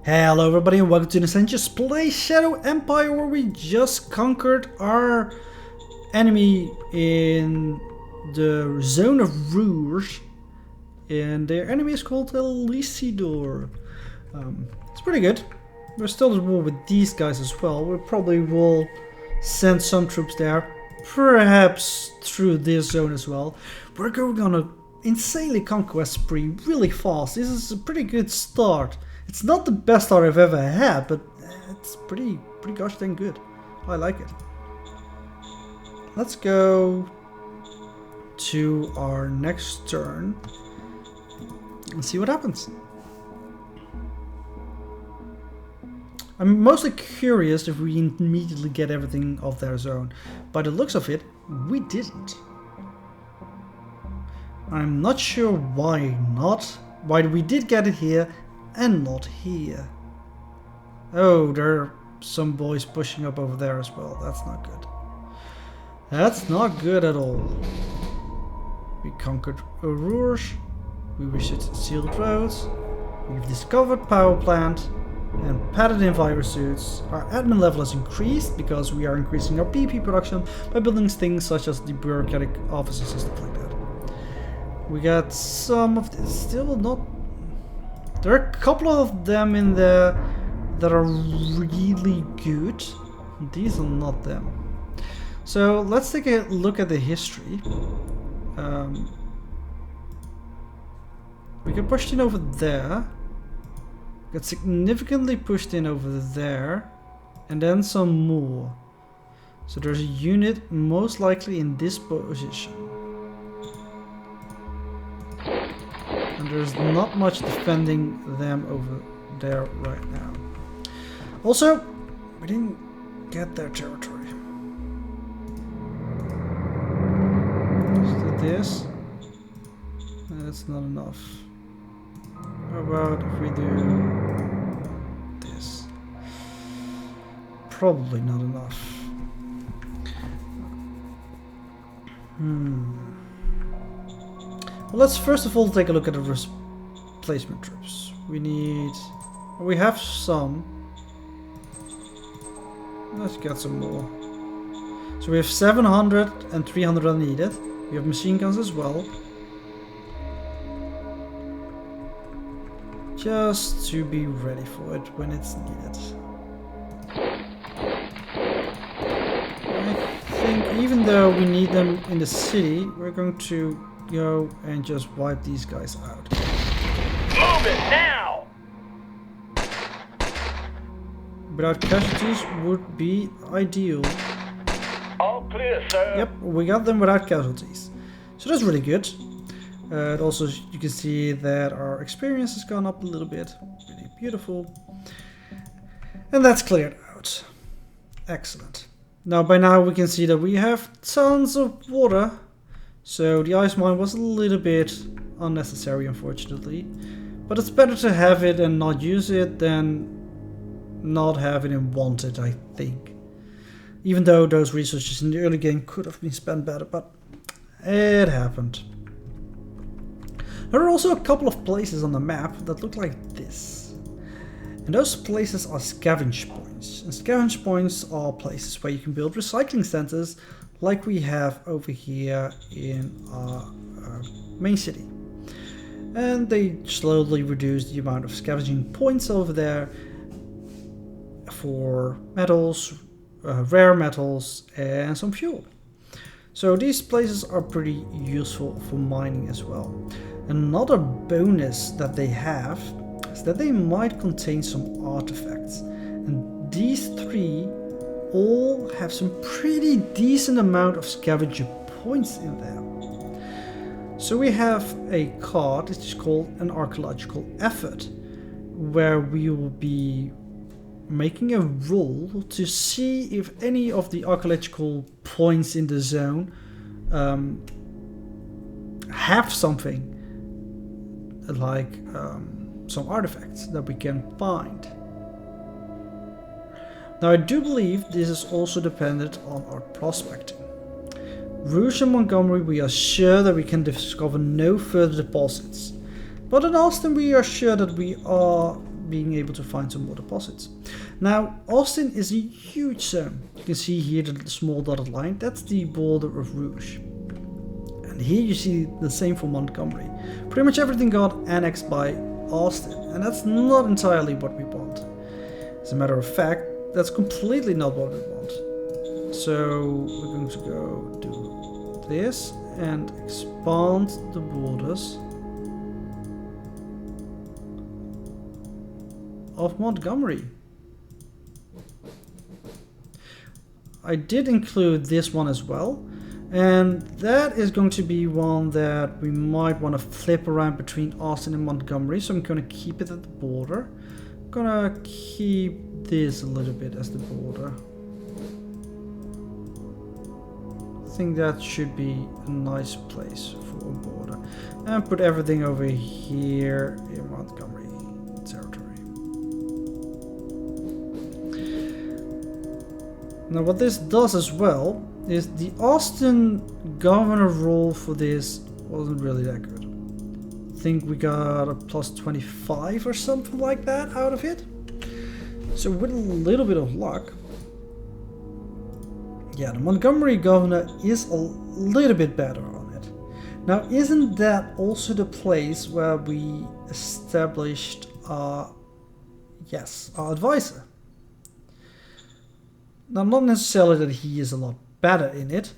Hello everybody and welcome to the Sanchez Play Shadow Empire, where we just conquered our enemy in the zone of Rouge, and their enemy is called Elisidor. It's pretty good. We're still at war with these guys as well. We probably will send some troops there, perhaps through this zone as well. We're going on an insanely conquest spree really fast. This is a pretty good start. It's not the best start I've ever had, but it's pretty gosh dang good. I like it. Let's go to our next turn and see what happens. I'm mostly curious if we immediately get everything off their zone. By the looks of it, we didn't. I'm not sure why not. Why we did get it here and not here. Oh, there are some boys pushing up over there as well. That's not good. That's not good at all. We conquered Rouge. We visited sealed roads. We've discovered power plant and padded in virus suits. Our admin level has increased because we are increasing our PP production by building things such as the bureaucratic offices and stuff like that. We got some of this, still not. There are a couple of them in there that are really good. These are not them. So let's take a look at the history. We got pushed in over there. Got significantly pushed in over there. And then some more. So there's a unit most likely in this position. And there's not much defending them over there right now. Also, we didn't get their territory. So this. That's not enough. How about if we do this? Probably not enough. Well, let's first of all take a look at the replacement troops. We have some. Let's get some more. So we have 700 and 300 are needed. We have machine guns as well. Just to be ready for it when it's needed. I think even though we need them in the city, we're going to go and just wipe these guys out. Move it now! Without casualties would be ideal. All clear, sir. Yep, we got them without casualties. So that's really good. Also, you can see that our experience has gone up a little bit. Really beautiful. And that's cleared out. Excellent. Now, by now we can see that we have tons of water. So the ice mine was a little bit unnecessary, unfortunately. But it's better to have it and not use it than not have it and want it, I think. Even though those resources in the early game could have been spent better, but it happened. There are also a couple of places on the map that look like this. And those places are scavenge points. And scavenge points are places where you can build recycling centers like we have over here in our main city. And they slowly reduce the amount of scavenging points over there for metals, rare metals and some fuel. So these places are pretty useful for mining as well. Another bonus that they have is that they might contain some artifacts. And these three all have some pretty decent amount of scavenger points in there. So we have a card which is called an archaeological effort, where we will be making a roll to see if any of the archaeological points in the zone have something like some artifacts that we can find. Now, I do believe this is also dependent on our prospecting. Rouge and Montgomery, we are sure that we can discover no further deposits. But in Austin, we are sure that we are being able to find some more deposits. Now, Austin is a huge zone. You can see here the small dotted line. That's the border of Rouge. And here you see the same for Montgomery. Pretty much everything got annexed by Austin, and that's not entirely what we want. As a matter of fact, that's completely not what we want. So we're going to go do this and expand the borders of Montgomery. I did include this one as well, and that is going to be one that we might want to flip around between Austin and Montgomery, so I'm going to keep it at the border. I'm going to keep this a little bit as the border. I think that should be a nice place for a border. And put everything over here in Montgomery territory. Now what this does as well is the Austin governor role for this wasn't really that good. I think we got a plus 25 or something like that out of it. So with a little bit of luck, yeah, the Montgomery governor is a little bit better on it. Now, isn't that also the place where we established our advisor? Now, not necessarily that he is a lot better in it,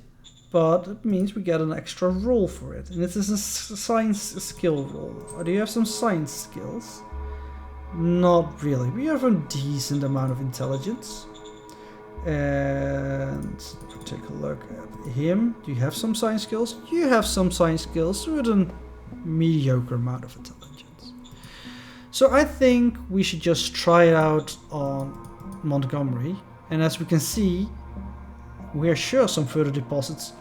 but it means we get an extra role for it. And it is a science skill role. Do you have some science skills? Not really. We have a decent amount of intelligence. And if we take a look at him, do you have some science skills? You have some science skills with a mediocre amount of intelligence. So I think we should just try it out on Montgomery. And as we can see, we are sure some further deposits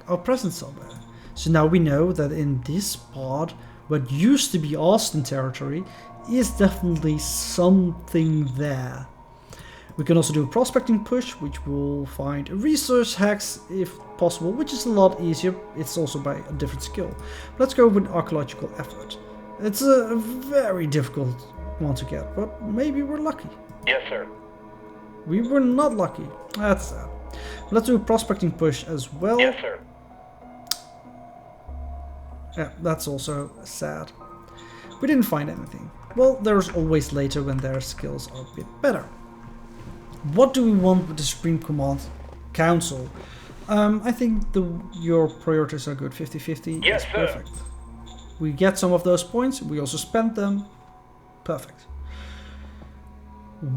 are present somewhere. So now we know that in this part, what used to be Austin territory, is definitely something there. We can also do a prospecting push, which will find resource hacks if possible, which is a lot easier. It's also by a different skill. Let's go with archaeological effort. It's a very difficult one to get, but maybe we're lucky. Yes, sir. We were not lucky. That's sad. Let's do a prospecting push as well. Yes, sir. Yeah, that's also sad. We didn't find anything. Well, there's always later when their skills are a bit better. What do we want with the Supreme Command Council? I think your priorities are good. 50-50 Yes, is sir. perfect. We get some of those points. We also spend them. Perfect.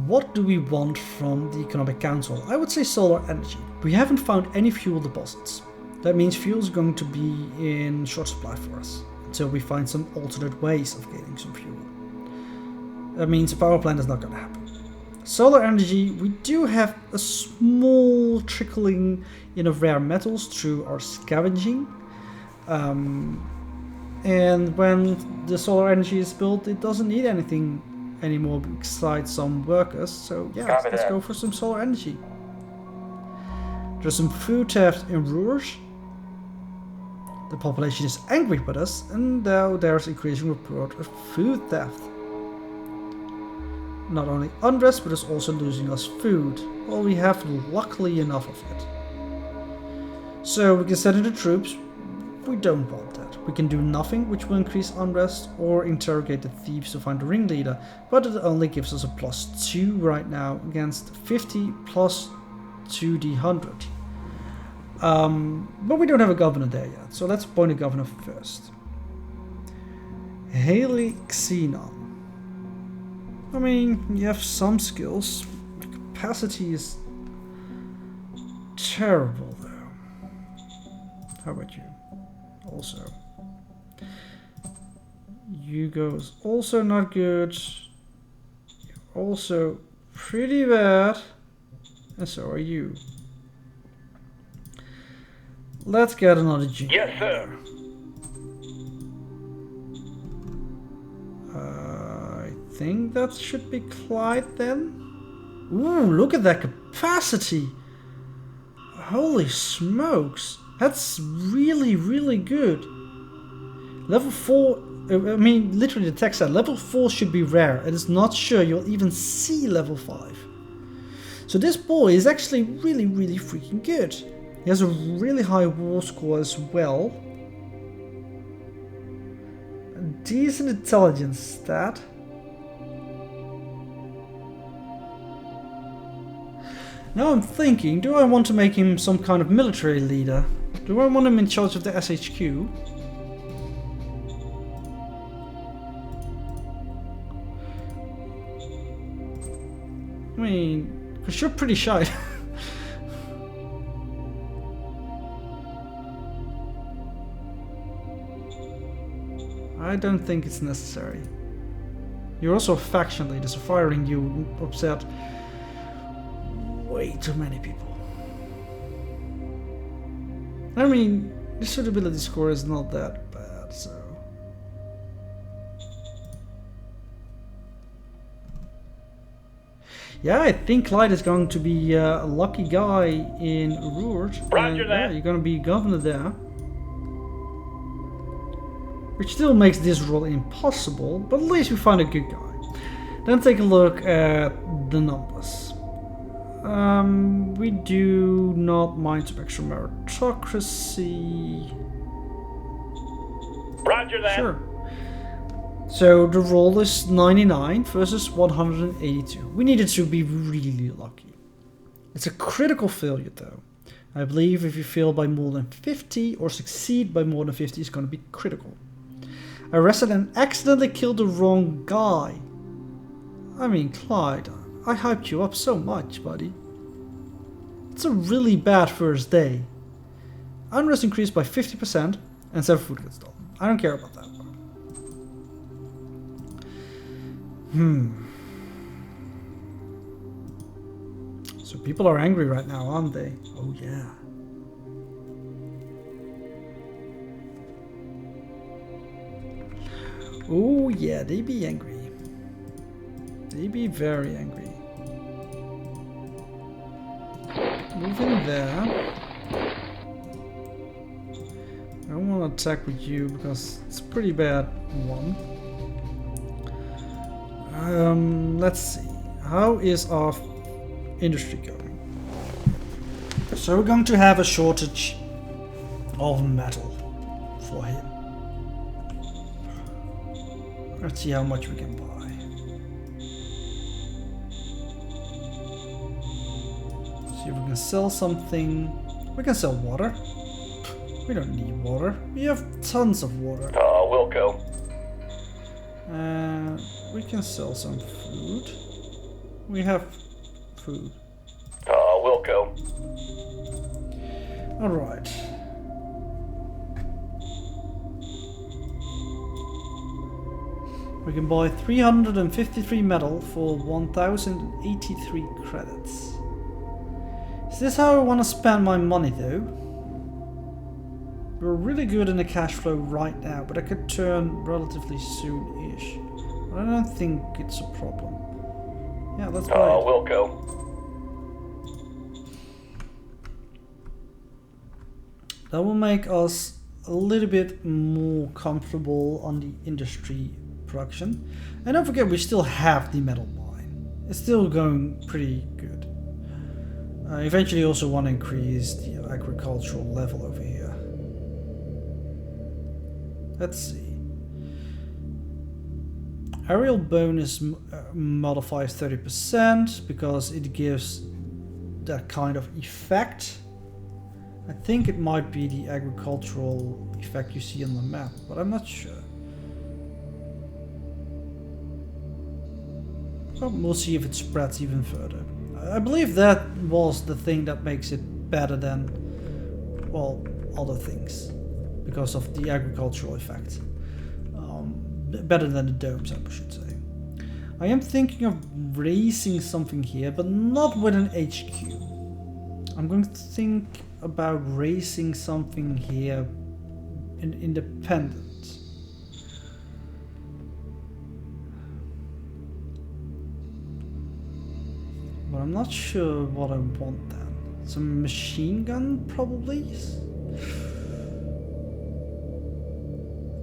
What do we want from the Economic Council? I would say solar energy. We haven't found any fuel deposits. That means fuel is going to be in short supply for us until we find some alternate ways of getting some fuel. That means a power plant is not going to happen. Solar energy, we do have a small trickling in of rare metals through our scavenging. And when the solar energy is built, it doesn't need anything anymore besides some workers. So yeah, let's go for some solar energy. There's some food theft in Rouge. The population is angry with us, and now there's increasing report of food theft. Not only unrest, but it's also losing us food. Well, we have luckily enough of it. So we can send in the troops. We don't want that. We can do nothing, which will increase unrest, or interrogate the thieves to find the ringleader. But it only gives us a +2 right now against 50 plus 2d100. But we don't have a governor there yet, so let's appoint a governor first. Haley Xenon. I mean, you have some skills. The capacity is terrible, though. How about you? Also. Hugo's also not good. You're also pretty bad. And so are you. Let's get another G. Yes, sir. I think that should be Clyde then. Ooh, look at that capacity. Holy smokes. That's really, really good. Level 4 I mean, literally the text said level 4 should be rare. It is not sure you'll even see level 5. So this boy is actually really, really freaking good. He has a really high war score as well. A decent intelligence stat. Now I'm thinking, do I want to make him some kind of military leader? Do I want him in charge of the SHQ? I mean, because you're pretty shy. I don't think it's necessary. You're also a faction leader, so firing you would upset way too many people. I mean, the suitability score is not that bad, so... Yeah, I think Clyde is going to be a lucky guy in Roerd. Roger that. Yeah, you're going to be governor there. Which still makes this role impossible, but at least we find a good guy. Then take a look at the numbers. We do not mind some extra meritocracy. Roger that. Sure. So the roll is 99 versus 182. We needed to be really lucky. It's a critical failure though. I believe if you fail by more than 50 or succeed by more than 50, it's going to be critical. I arrested and accidentally killed the wrong guy. I mean, Clyde, I hyped you up so much, buddy. It's a really bad first day. Unrest increased by 50% and 7 food gets stolen. I don't care about that. So people are angry right now, aren't they? Oh yeah. Oh yeah, they be angry. They be very angry. Move in there. I don't want to attack with you because it's a pretty bad one. Let's see. How is our industry going? So we're going to have a shortage of metal for him. Let's see how much we can buy. See if we can sell something. We can sell water. We don't need water. We have tons of water. We'll go. We can sell some food. We have food. We'll go. Alright. We can buy 353 metal for 1083 credits. Is this how I want to spend my money though? We're really good in the cash flow right now, but I could turn relatively soon-ish. But I don't think it's a problem. Yeah, let's buy it. We'll go. That will make us a little bit more comfortable on the industry production. And don't forget, we still have the metal mine. It's still going pretty good. Eventually also want to increase the agricultural level over here. Let's see. Aerial bonus modifies 30% because it gives that kind of effect. I think it might be the agricultural effect you see on the map, but I'm not sure. Well, we'll see if it spreads even further. I believe that was the thing that makes it better than, well, other things. Because of the agricultural effect. Better than the domes, I should say. I am thinking of raising something here, but not with an HQ. I'm going to think about raising something here in independent. But I'm not sure what I want then. Some machine gun, probably?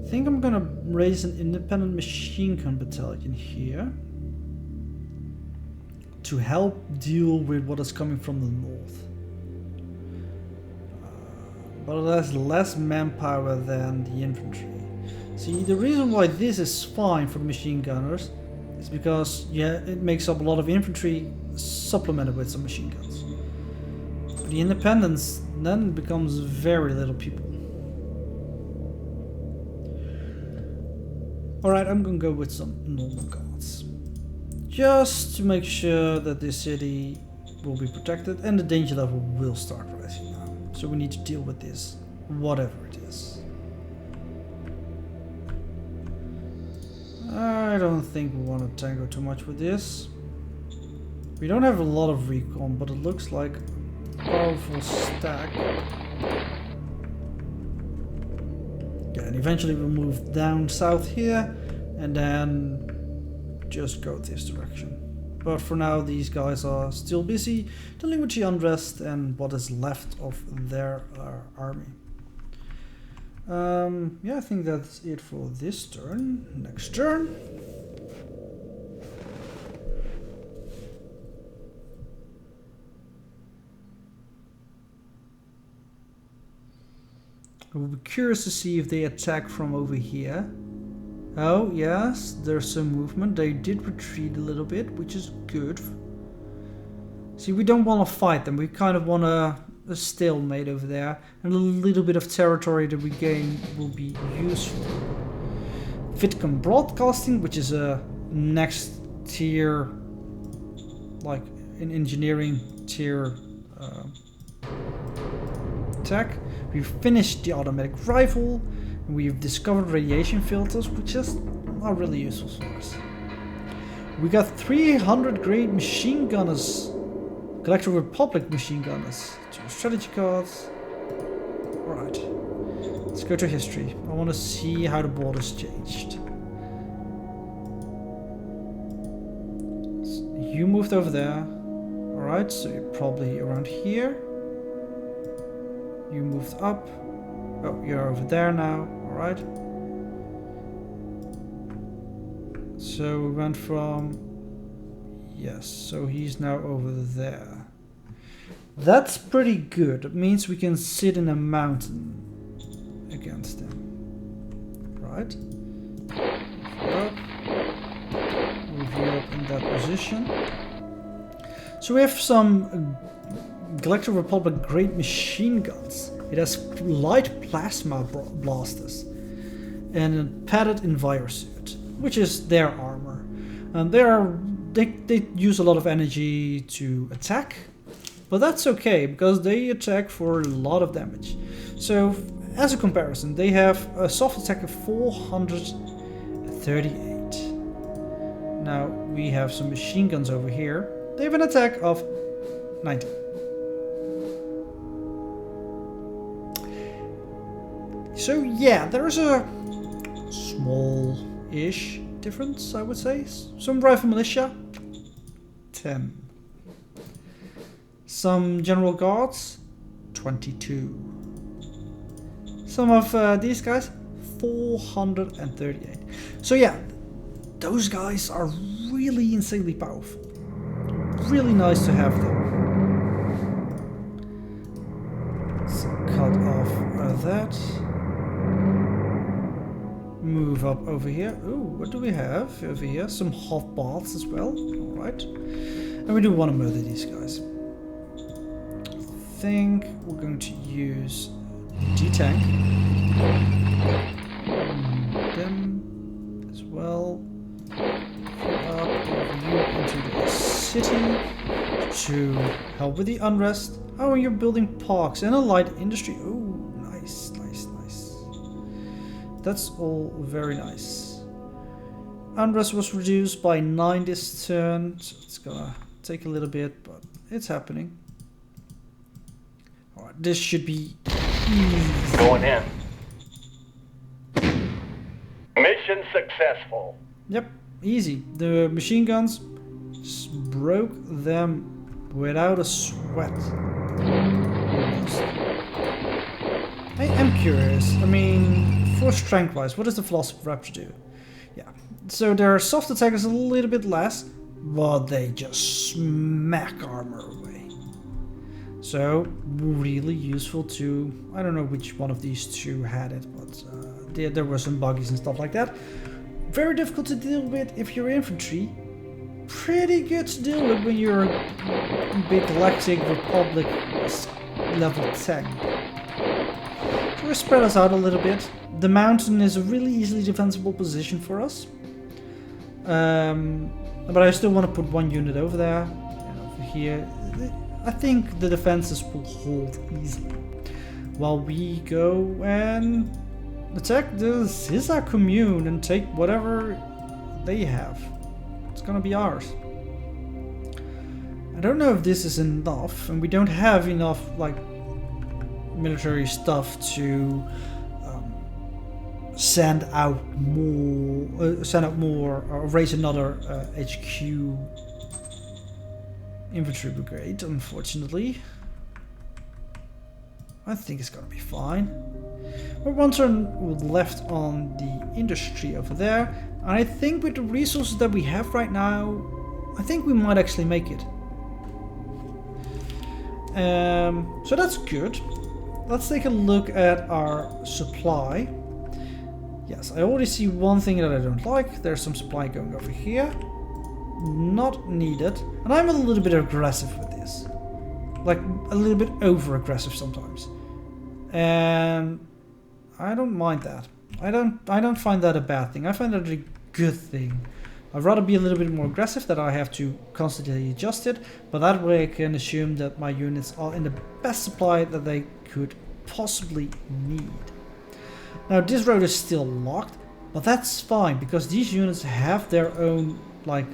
I think I'm gonna raise an independent machine gun battalion here to help deal with what is coming from the north. But it has less manpower than the infantry. See, the reason why this is fine for the machine gunners is because, yeah, it makes up a lot of infantry supplemented with some machine guns. For the independents, then it becomes very little people. Alright, I'm gonna go with some normal guards. Just to make sure that this city will be protected and the danger level will start rising now. So we need to deal with this, whatever it is. I don't think we want to tango too much with this. We don't have a lot of recon, but it looks like a powerful stack. Yeah, and eventually we'll move down south here and then just go this direction. But for now, these guys are still busy dealing with the unrest and what is left of their army. Yeah, I think that's it for this turn. Next turn. I will be curious to see if they attack from over here. Oh, yes, there's some movement. They did retreat a little bit, which is good. See, we don't want to fight them. We kind of want a stalemate over there. And a little bit of territory that we gain will be useful. Vitcom Broadcasting, which is a next tier, like an engineering tier tech. We've finished the automatic rifle. We've discovered radiation filters, which is not really useful for us. We got 300 grade machine gunners, Galactic Republic machine gunners, 2 strategy cards. Alright, let's go to history. I want to see how the borders changed. So you moved over there. Alright, so you're probably around here. You moved up. Oh, you're over there now, alright. So we went from... Yes, so he's now over there. That's pretty good. It means we can sit in a mountain against him. Right? Move you up in that position. So we have some Galactic Republic great machine guns. It has light plasma blasters and a padded envirosuit, which is their armor. They use a lot of energy to attack, but that's okay because they attack for a lot of damage. So as a comparison, they have a soft attack of 438. Now we have some machine guns over here. They have an attack of 90. So yeah, there's a small-ish difference, I would say. Some rifle militia, 10. Some general guards, 22. Some of these guys, 438. So yeah, those guys are really insanely powerful. Really nice to have them. Let's cut off that. Move up over here. Ooh, what do we have over here? Some hot baths as well. Alright. And we do want to murder these guys. I think we're going to use D-Tank. Them as well. Up over you into the city to help with the unrest. Oh, and you're building parks and a light industry. Ooh, nice, nice, nice. That's all very nice. Unrest was reduced by 9 this turn, so it's gonna take a little bit, but it's happening. Alright, this should be easy. Going in. Mission successful. Yep, easy. The machine guns just broke them without a sweat. Almost. I am curious. I mean, for strength wise, what does the Philosopher Raptor do? Yeah, so their soft attack is a little bit less, but they just smack armor away. So really useful to, I don't know which one of these two had it, but there were some buggies and stuff like that. Very difficult to deal with if you're infantry. Pretty good to deal with when you're a big Galactic Republic level 10. So we spread us out a little bit. The mountain is a really easily defensible position for us. But I still want to put one unit over there and over here. I think the defenses will hold easily. While we go and attack the Zizza commune and take whatever they have. It's gonna be ours. I don't know if this is enough, and we don't have enough like military stuff to send out more, or raise another HQ infantry brigade. Unfortunately, I think it's gonna be fine. We're one turn left on the industry over there, and I think with the resources that we have right now, I think we might actually make it. So that's good. Let's take a look at our supply. Yes, I already see one thing that I don't like. There's some supply going over here. Not needed. And I'm a little bit aggressive with this. Like, a little bit over-aggressive sometimes. And I don't mind that. I don't find that a bad thing. I find that a good thing. I'd rather be a little bit more aggressive, that I have to constantly adjust it, but that way I can assume that my units are in the best supply that they could possibly need. Now this road is still locked, but that's fine because these units have their own like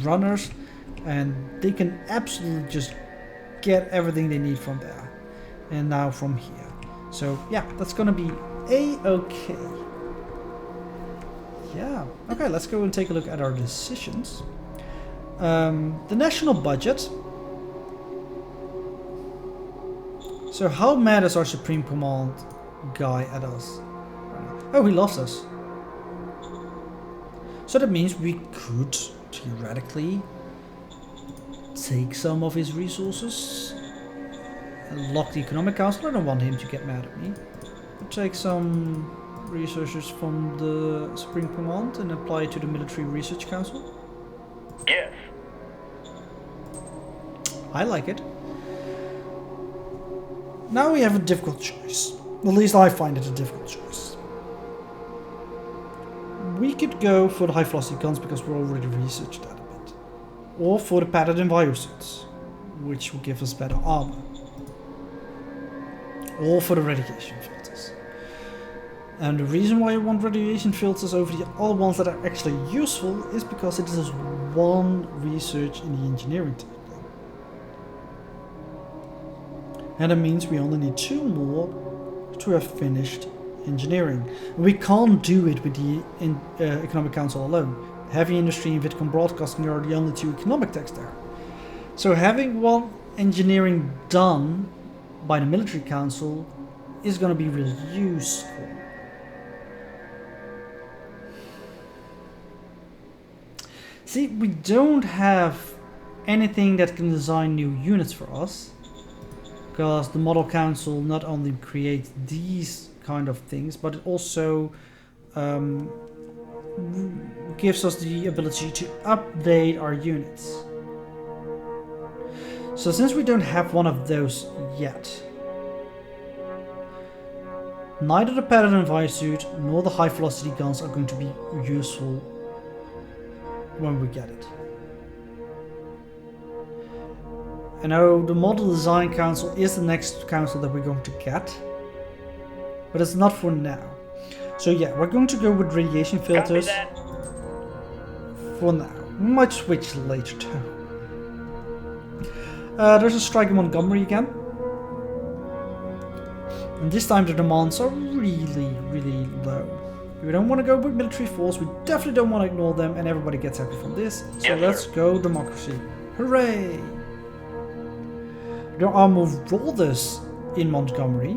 runners and they can absolutely just get everything they need from there and now from here. So yeah, that's gonna be a-okay. Yeah, okay, let's go and take a look at our decisions. The national budget. So how mad is our Supreme Command guy at us? Oh, he loves us. So that means we could theoretically take some of his resources and lock the Economic Council. I don't want him to get mad at me. We'll take some resources from the Supreme Command and apply it to the Military Research Council. Yes. I like it. Now we have a difficult choice. At least I find it a difficult choice. We could go for the high velocity guns because we're already researched that a bit. Or for the padded envirosuits, which will give us better armor. Or for the radiation filters. And the reason why I want radiation filters over the other ones that are actually useful is because it is one research in the engineering technique. And that means we only need 2 more to have finished engineering. We can't do it with the Economic Council alone. Heavy industry and Vidcom Broadcasting are the only 2 economic techs there. So having one engineering done by the Military Council is going to be really useful. See, we don't have anything that can design new units for us. Because the Model Council not only creates these kind of things, but it also gives us the ability to update our units. So since we don't have one of those yet, neither the padded envirosuit nor the high velocity guns are going to be useful when we get it. I know the Model Design Council is the next council that we're going to get, but it's not for now. So yeah, we're going to go with radiation filters for now. We might switch later too. There's a strike in Montgomery again. And this time the demands are really, really low. We don't want to go with military force, we definitely don't want to ignore them, and everybody gets happy from this. So yes, let's go democracy. Hooray! There are more rollers in Montgomery.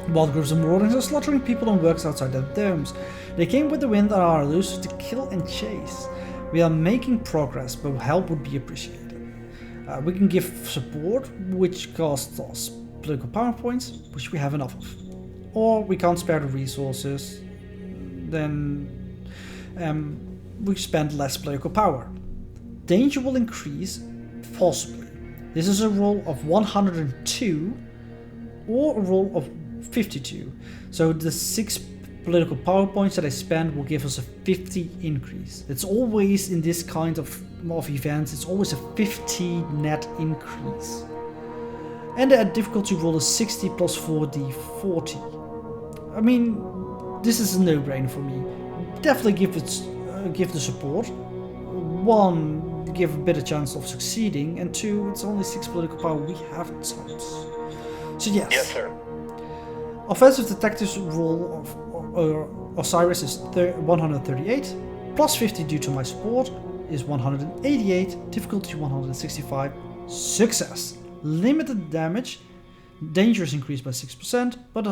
Wild groups of marauders are slaughtering people and workers outside their domes. They came with the wind and are elusive to kill and chase. We are making progress, but help would be appreciated. We can give support, which costs us political power points, which we have enough of. Or we can't spare the resources, then we spend less political power. Danger will increase, possibly. This is a roll of 102 or a roll of 52. So the 6 political power points that I spend will give us a 50 increase. It's always in this kind of events, it's always a 50 net increase. And the difficulty roll is 60 plus 4d 40. I mean, this is a no-brainer for me. Definitely give the support. 1, give a better chance of succeeding, and 2, it's only 6 political power. We have tons. So yes. Yes, sir. Offensive detectives roll of Osiris is 138, plus 50 due to my support is 188, difficulty 165, success. Limited damage, danger is increased by 6%, but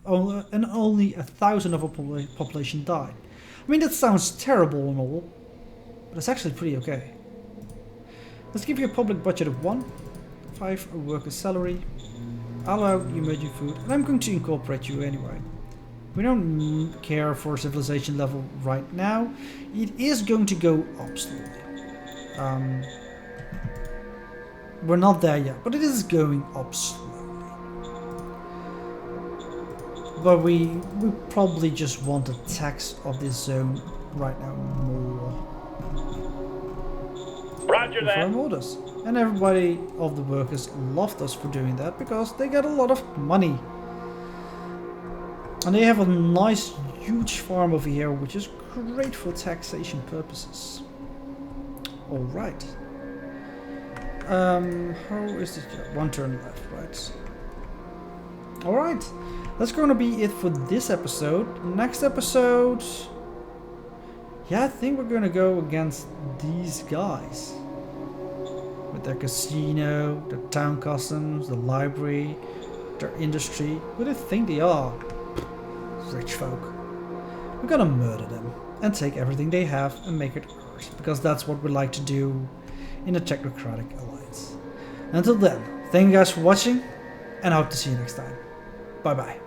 only 1,000 of our population died. I mean, that sounds terrible and all, but it's actually pretty okay. Let's give you a public budget of 1, 5 a worker's salary, allow you emerging food, and I'm going to incorporate you anyway. We don't care for civilization level right now. It is going to go up slowly. We're not there yet, but it is going up slowly. But we probably just want the tax of this zone right now more. Roger that. Firm orders. And everybody of the workers loved us for doing that because they get a lot of money. And they have a nice huge farm over here, which is great for taxation purposes. Alright. How is this? 1 turn left, right? Alright. That's going to be it for this episode. Next episode... yeah, I think we're going to go against these guys. With their casino, their town customs, the library, their industry. Who do you think they are? Rich folk. We're gonna murder them and take everything they have and make it ours, because that's what we like to do in the Technocratic Alliance. Until then, thank you guys for watching and I hope to see you next time. Bye bye.